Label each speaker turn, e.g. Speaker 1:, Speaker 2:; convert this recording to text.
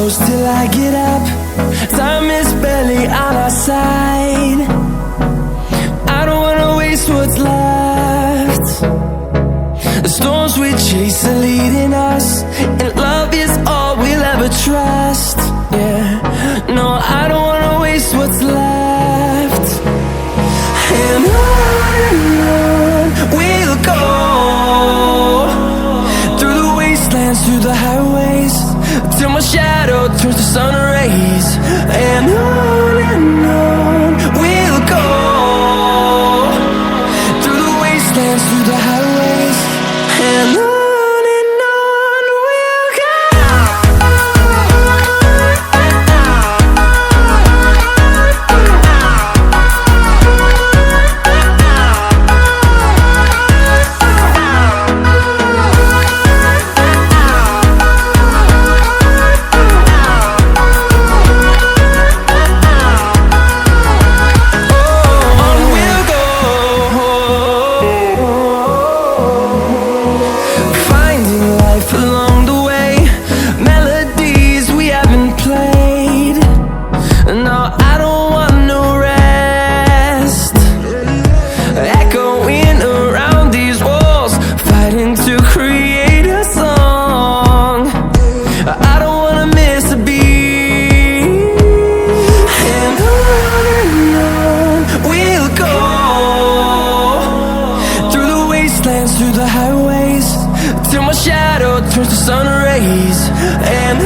Speaker 1: close till I get up. Time is barely on our side. I don't wanna waste what's left. The storms we chase are leading us, and love is all we'll ever trust. Yeah, no, I don't wanna waste what's left. And on we'll go, through the wastelands, through the highways, till my shadow turns to sun rays. And on we'll go, through the wastelands, through the highways, and on we'll go. Through the highways, till my shadow turns to sun rays. And